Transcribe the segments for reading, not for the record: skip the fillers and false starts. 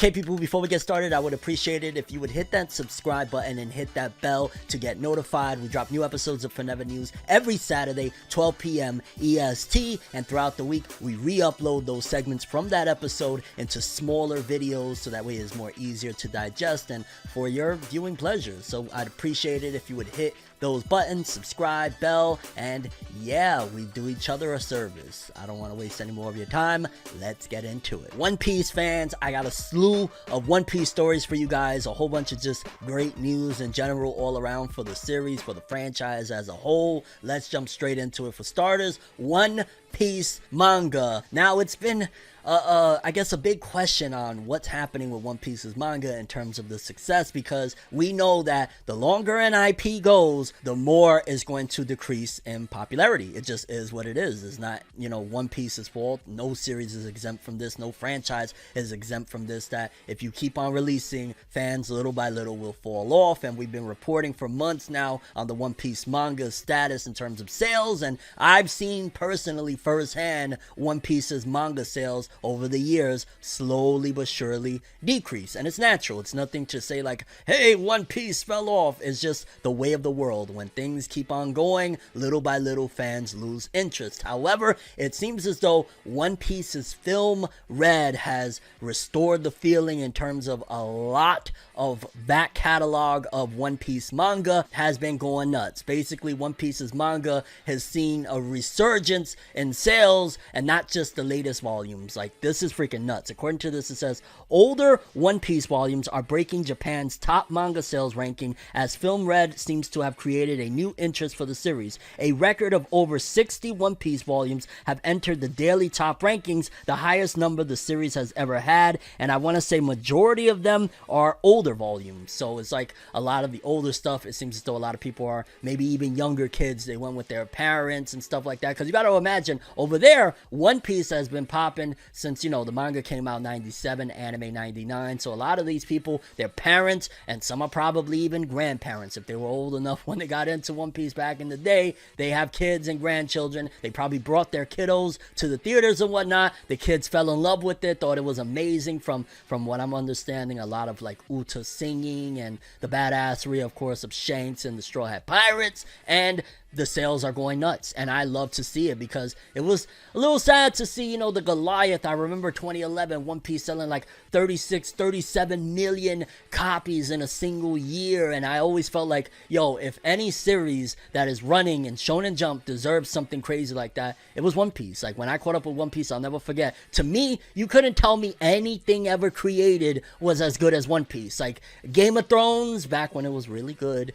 Okay, people, before we get started, I would appreciate it if you would hit that subscribe button and hit that bell to get notified. We drop new episodes of Forever News every Saturday, 12 p.m. EST, and throughout the week, we re-upload those segments from that episode into smaller videos, so that way it's more easier to digest and for your viewing pleasure. So I'd appreciate it if you would hit those buttons, subscribe, bell, and yeah, we do each other a service. I don't want to waste any more of your time. Let's get into it. One Piece fans, I got a slew of One Piece stories for you guys, a whole bunch of just great news in general all around for the series, for the franchise as a whole. Let's jump straight into it. For starters, One Piece manga. Now, it's been I guess a big question on what's happening with One Piece's manga in terms of the success, because we know that the longer an IP goes, the more is going to decrease in popularity. It just is what it is. It's not, you know, One Piece's fault. No series is exempt from this. No franchise is exempt from this, that if you keep on releasing, fans little by little will fall off. And we've been reporting for months now on the One Piece manga status in terms of sales, and I've seen personally firsthand One Piece's manga sales over the years slowly but surely decrease. And it's natural. It's nothing to say like, hey, One Piece fell off. It's just the way of the world. When things keep on going, little by little fans lose interest. However, it seems as though One Piece's film Red has restored the feeling in terms of a lot of back catalog of One Piece manga has been going nuts. Basically, One Piece's manga has seen a resurgence in sales, and not just the latest volumes. Like, this is freaking nuts. According to this, it says older One Piece volumes are breaking Japan's top manga sales ranking, as Film Red seems to have created a new interest for the series. A record of over 60 One Piece volumes have entered the daily top rankings, the highest number the series has ever had, and I want to say majority of them are older volumes. So it's like a lot of the older stuff, it seems as though a lot of people are maybe even younger kids. They went with their parents and stuff like that, because you got to imagine over there, One Piece has been popping since, you know, the manga came out 97, anime 99. So a lot of these people, their parents, and some are probably even grandparents if they were old enough when they got into One Piece back in the day. They have kids and grandchildren. They probably brought their kiddos to the theaters and whatnot. The kids fell in love with it, thought it was amazing. From what I'm understanding, a lot of like Uta singing and the badassery, of course, of Shanks and the Straw Hat Pirates, and the sales are going nuts, and I love to see it, because it was a little sad to see, you know, the Goliath. I remember 2011, One Piece selling like 37 million copies in a single year, and I always felt like, yo, if any series that is running in Shonen Jump deserves something crazy like that, it was One Piece. Like, when I caught up with One Piece, I'll never forget. To me, you couldn't tell me anything ever created was as good as One Piece. Like, Game of Thrones, back when it was really good,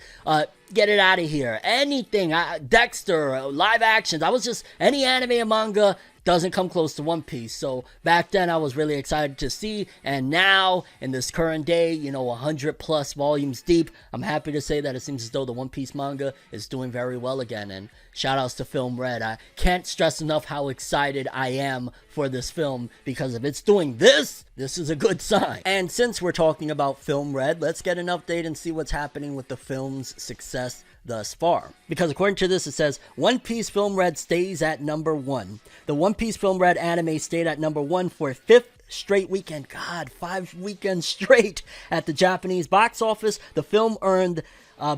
get it out of here. Anything, Dexter, live actions, I was just, any anime and manga doesn't come close to One Piece. So back then I was really excited to see, and now in this current day, you know, 100 plus volumes deep, I'm happy to say that it seems as though the One Piece manga is doing very well again, and shout outs to Film Red. I can't stress enough how excited I am for this film, because if it's doing this is a good sign. And since we're talking about Film Red, let's get an update and see what's happening with the film's success thus far. Because according to this, it says One Piece Film Red stays at number 1. The One Piece Film Red anime stayed at number 1 for a 5th straight weekend. God, 5 weekends straight at the Japanese box office. The film earned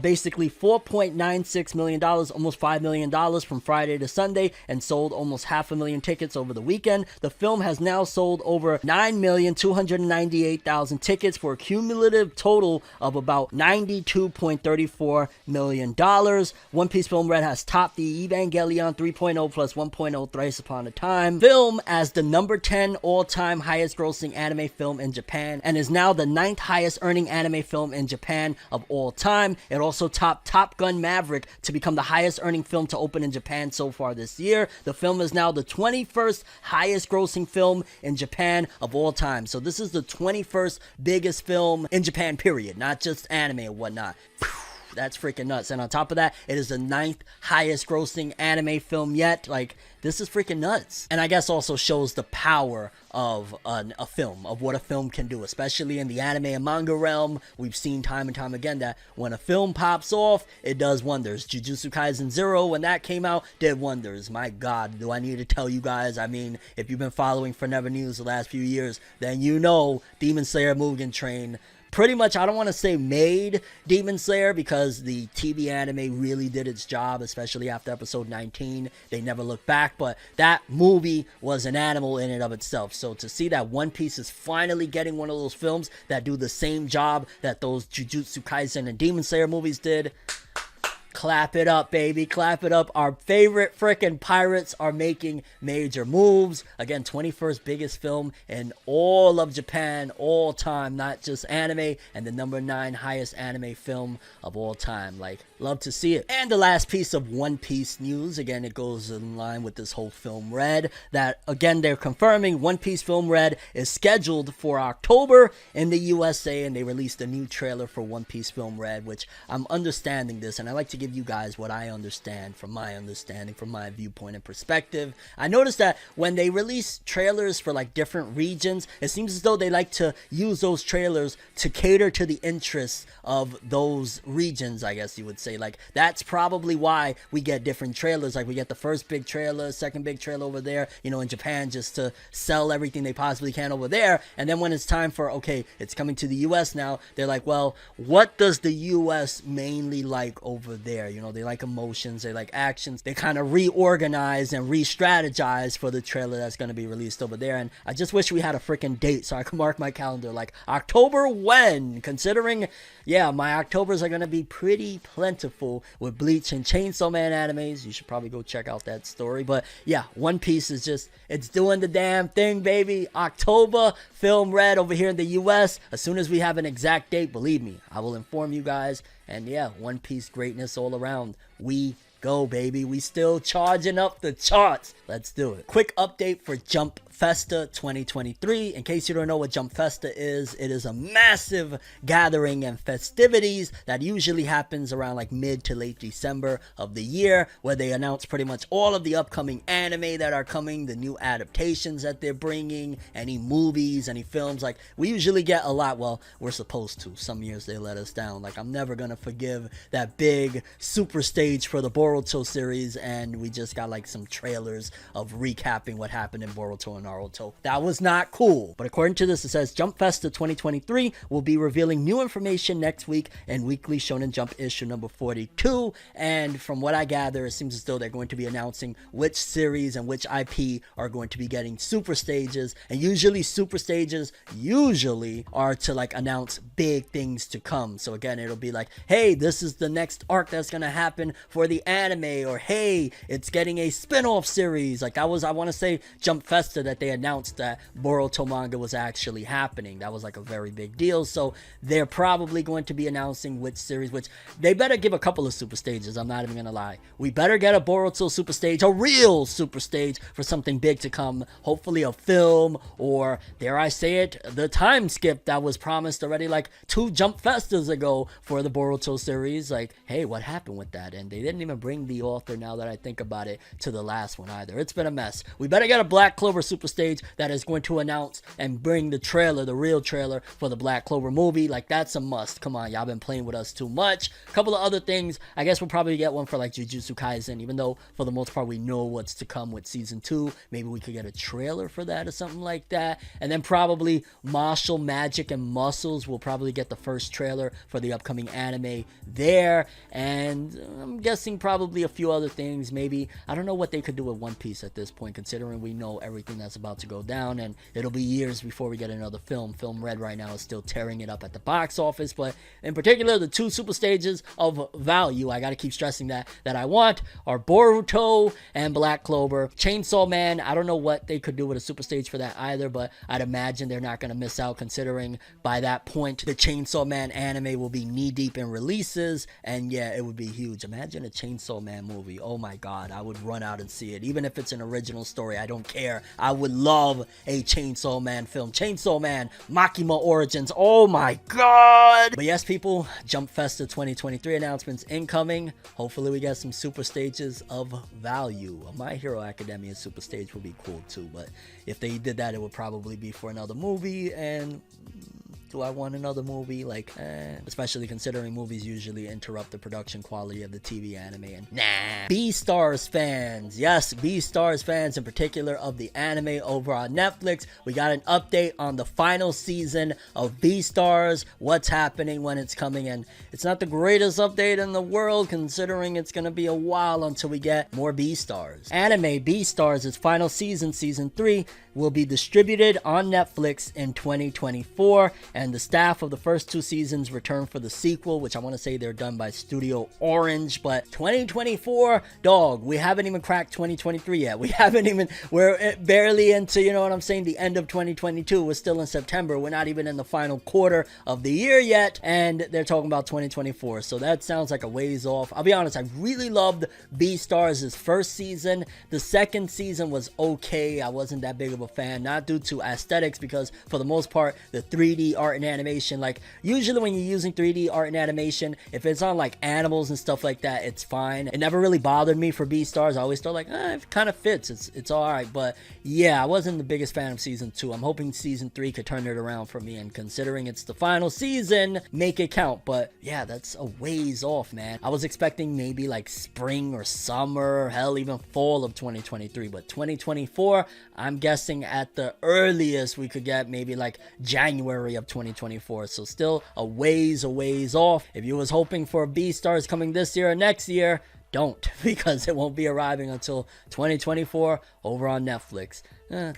basically $4.96 million, almost $5 million from Friday to Sunday, and sold almost 500,000 tickets over the weekend. The film has now sold over 9,298,000 tickets for a cumulative total of about $92.34 million. One Piece Film Red has topped the Evangelion 3.0 plus 1.0 Thrice Upon a Time film as the number 10 all-time highest grossing anime film in Japan, and is now the 9th highest earning anime film in Japan of all time. It also topped Top Gun Maverick to become the highest earning film to open in Japan so far this year. The film is now the 21st highest grossing film in Japan of all time. So this is the 21st biggest film in Japan, period. Not just anime or whatnot. That's freaking nuts. And on top of that, it is the 9th highest grossing anime film yet. Like, this is freaking nuts. And I guess also shows the power of a film, of what a film can do, especially in the anime and manga realm. We've seen time and time again that when a film pops off, it does wonders. Jujutsu Kaisen 0, when that came out, did wonders. My God, do I need to tell you guys? I mean, if you've been following Forever News the last few years, then you know Demon Slayer Mugen Train pretty much, I don't want to say made Demon Slayer, because the TV anime really did its job, especially after episode 19. They never looked back, but that movie was an animal in and of itself. So to see that One Piece is finally getting one of those films that do the same job that those Jujutsu Kaisen and Demon Slayer movies did, clap it up, baby. Clap it up. Our favorite freaking pirates are making major moves. Again, 21st biggest film in all of Japan, all time, not just anime, and the number 9 highest anime film of all time. Like, love to see it. And the last piece of One Piece news, again, it goes in line with this whole Film Red, that, again, they're confirming One Piece Film Red is scheduled for October in the USA, and they released a new trailer for One Piece Film Red, which I'm understanding this, and I like to give you guys what I understand, from my viewpoint and perspective. I noticed that when they release trailers for like different regions, it seems as though they like to use those trailers to cater to the interests of those regions, I guess you would say. Like, that's probably why we get different trailers. Like, we get the first big trailer, second big trailer over there, you know, in Japan, just to sell everything they possibly can over there. And then when it's time for, okay, it's coming to the US now, they're like, well, what does the US mainly like over there? You know, they like emotions, they like actions. They kind of reorganize and re-strategize for the trailer that's going to be released over there. And I just wish we had a freaking date so I could mark my calendar, like October when, considering, yeah, my Octobers are going to be pretty plentiful with Bleach and Chainsaw Man animes. You should probably go check out that story. But yeah, One Piece is just, it's doing the damn thing, baby. October, Film Red over here in the US. As soon as we have an exact date, believe me, I will inform you guys. And yeah, One Piece greatness all around. We go, baby. We still charging up the charts. Let's do it. Quick update for Jump Festa 2023. In case you don't know what Jump Festa is, it is a massive gathering and festivities that usually happens around like mid to late December of the year, where they announce pretty much all of the upcoming anime that are coming, the new adaptations that they're bringing, any movies, any films. Like, we usually get a lot. Well, we're supposed to. Some years they let us down. Like, I'm never gonna forgive that big super stage for the Boruto series, and we just got like some trailers of recapping what happened in Boruto and Naruto. That was not cool. But according to this, it says Jump Festa 2023 will be revealing new information next week in Weekly Shonen Jump issue number 42. And from what I gather, it seems as though they're going to be announcing which series and which IP are going to be getting super stages. And usually super stages are to like announce big things to come. So again, it'll be like, hey, this is the next arc that's gonna happen for the anime, or hey, it's getting a spin-off series. Like, that was, I want to say, Jump Festa that they announced that Boruto manga was actually happening. That was like a very big deal. So they're probably going to be announcing which series, which they better give a couple of super stages. I'm not even gonna lie. We better get a Boruto super stage, a real super stage for something big to come. Hopefully a film, or dare I say it, the time skip that was promised already like 2 Jump Festas ago for the Boruto series. Like, hey, what happened with that? And they didn't even bring the author, now that I think about it, to the last one either. It's been a mess. We better get a Black Clover super stage that is going to announce and bring the trailer, the real trailer for the Black Clover movie. Like, that's a must. Come on, y'all been playing with us too much. A couple of other things. I guess we'll probably get one for like Jujutsu Kaisen, even though for the most part we know what's to come with season 2. Maybe we could get a trailer for that or something like that. And then probably Martial Magic and Muscles will probably get the first trailer for the upcoming anime there. And I'm guessing probably a few other things. Maybe, I don't know what they could do with One Piece at this point, considering we know everything that's about to go down, and it'll be years before we get another film. Film Red right now is still tearing it up at the box office, but in particular, the 2 super stages of value, I gotta keep stressing that I want, are Boruto and Black Clover. Chainsaw Man, I don't know what they could do with a super stage for that either, but I'd imagine they're not gonna miss out, considering by that point the Chainsaw Man anime will be knee deep in releases, and yeah, it would be huge. Imagine a Chainsaw Chainsaw Man movie. Oh my god, I would run out and see it. Even if it's an original story, I don't care. I would love a Chainsaw Man film. Chainsaw Man, Makima Origins. Oh my god. But yes, people, Jump Festa 2023 announcements incoming. Hopefully we get some super stages of value. A My Hero Academia super stage would be cool too, but if they did that, it would probably be for another movie, and do I want another movie? Like, especially considering movies usually interrupt the production quality of the TV anime, and nah. Beastars fans, yes, Beastars fans in particular of the anime over on Netflix, we got an update on the final season of Beastars, what's happening, when it's coming, and it's not the greatest update in the world considering it's gonna be a while until we get more Beastars. Anime Beastars, its final season, season 3, will be distributed on Netflix in 2024, and the staff of the first 2 seasons return for the sequel, which I want to say they're done by Studio Orange. But 2024, dog, we haven't even cracked 2023 yet. We're barely into, you know what I'm saying, the end of 2022. We're still in September. We're not even in the final quarter of the year yet, and they're talking about 2024, so that sounds like a ways off. I'll be honest, I really loved Beastars' first season. The second season was okay. I wasn't that big of a fan, not due to aesthetics, because for the most part, the 3D art and animation, like usually when you're using 3D art and animation, if it's on like animals and stuff like that, it's fine. It never really bothered me for Beastars. I always thought like, it kind of fits, it's all right. But yeah, I wasn't the biggest fan of season 2. I'm hoping season 3 could turn it around for me, and considering it's the final season, make it count. But yeah, that's a ways off, man. I was expecting maybe like spring or summer, hell, even fall of 2023, but 2024, I'm guessing at the earliest we could get maybe like January of 2024, so still a ways off. If you was hoping for Beastars coming this year or next year, don't, because it won't be arriving until 2024 over on Netflix.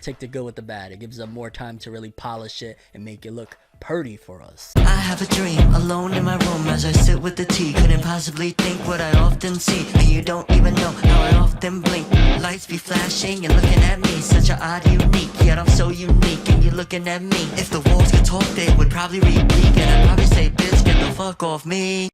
Take the good with the bad. It gives them more time to really polish it and make it look purty for us. I have a dream, alone in my room as I sit with the tea. Couldn't possibly think what I often see, and you don't even know how I often blink. Lights be flashing and looking at me, such an odd unique, yet I'm so unique and you're looking at me. If the walls could talk, they would probably repeat, and I'd probably say, bitch, get the fuck off me.